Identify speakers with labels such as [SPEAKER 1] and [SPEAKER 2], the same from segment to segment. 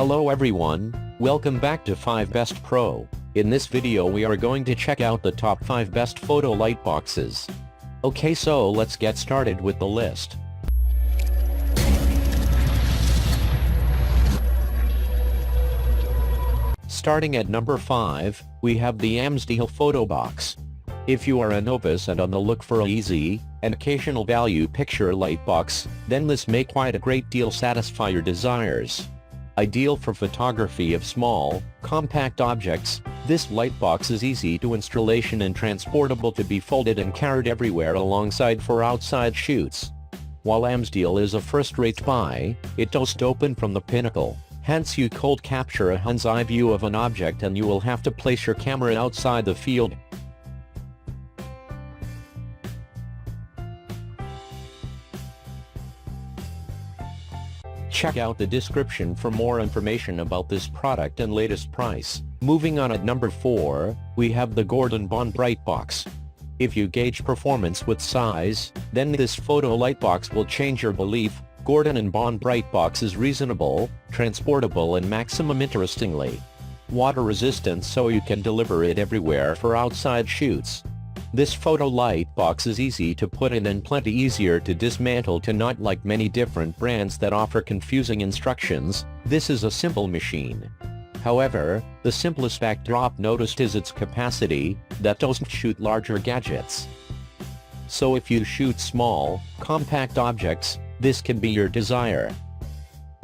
[SPEAKER 1] Hello everyone, welcome back to 5 Best Pro. In this video we are going to check out the top 5 best photo light boxes. Okay, so let's get started with the list. Starting at number 5, we have the Amzdeal Hill Photo Box. If you are a novice and on the look for an easy and occasional value picture light box, then this may quite a great deal satisfy your desires. Ideal for photography of small, compact objects, this light box is easy to installation and transportable to be folded and carried everywhere alongside for outside shoots. While Amzdeal is a first-rate buy, it doesn't open from the pinnacle, hence you could capture a hand's eye view of an object and you will have to place your camera outside the field. Check out the description for more information about this product and latest price. Moving on at number 4, we have the Gordon Bond BrightBox. If you gauge performance with size, then this photo light box will change your belief. Gordon & Bond BrightBox is reasonable, transportable and maximum interestingly water resistant, so you can deliver it everywhere for outside shoots. This photo light box is easy to put in and plenty easier to dismantle, to not like many different brands that offer confusing instructions. This is a simple machine. However, the simplest backdrop noticed is its capacity, that doesn't shoot larger gadgets. So if you shoot small, compact objects, this can be your desire.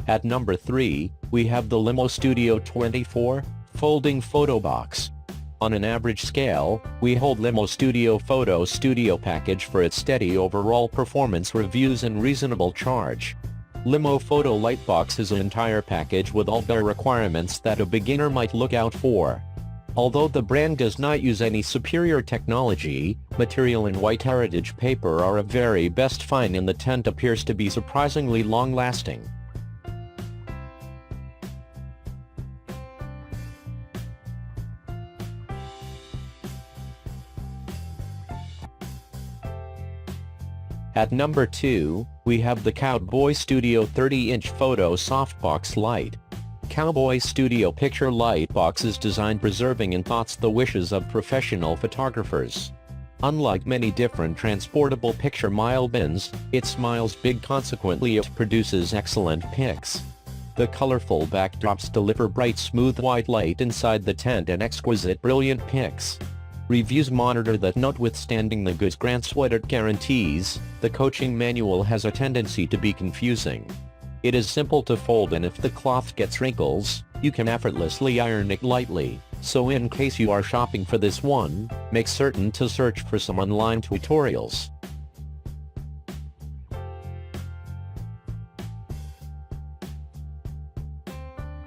[SPEAKER 1] At number 3, we have the LimoStudio 24 Folding Photo Box. On an average scale, we hold Limo Studio Photo Studio package for its steady overall performance, reviews and reasonable charge. Limo Photo Light Box is an entire package with all the requirements that a beginner might look out for. Although the brand does not use any superior technology, material and white heritage paper are a very best find, and the tent appears to be surprisingly long-lasting. At number 2, we have the Cowboy Studio 30-inch Photo Softbox Light. Cowboy Studio Picture Light Box is designed preserving in thoughts the wishes of professional photographers. Unlike many different transportable picture mile bins, it smiles big, consequently it produces excellent pics. The colorful backdrops deliver bright smooth white light inside the tent and exquisite brilliant pics. Reviews monitor that notwithstanding the goods grants what it guarantees, the coaching manual has a tendency to be confusing. It is simple to fold, and if the cloth gets wrinkles, you can effortlessly iron it lightly, so in case you are shopping for this one, make certain to search for some online tutorials.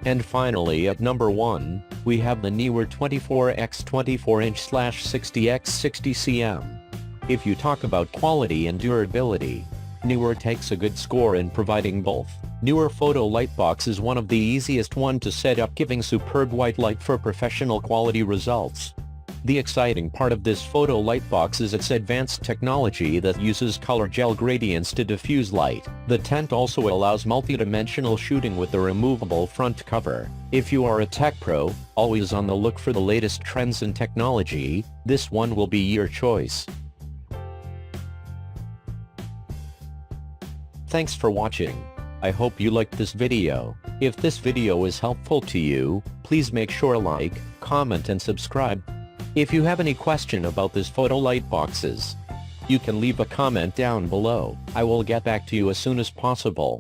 [SPEAKER 1] And finally at number 1, we have the Neewer 24x 24-inch/60x 60 cm. If you talk about quality and durability, Neewer takes a good score in providing both. Neewer Photo Light Box is one of the easiest one to set up, giving superb white light for professional quality results. The exciting part of this photo light box is its advanced technology that uses color gel gradients to diffuse light. The tent also allows multi-dimensional shooting with the removable front cover. If you are a tech pro, always on the look for the latest trends in technology, this one will be your choice. Thanks for watching. I hope you liked this video. If this video is helpful to you, please make sure to like, comment and subscribe. If you have any question about this photo light boxes, you can leave a comment down below. I will get back to you as soon as possible.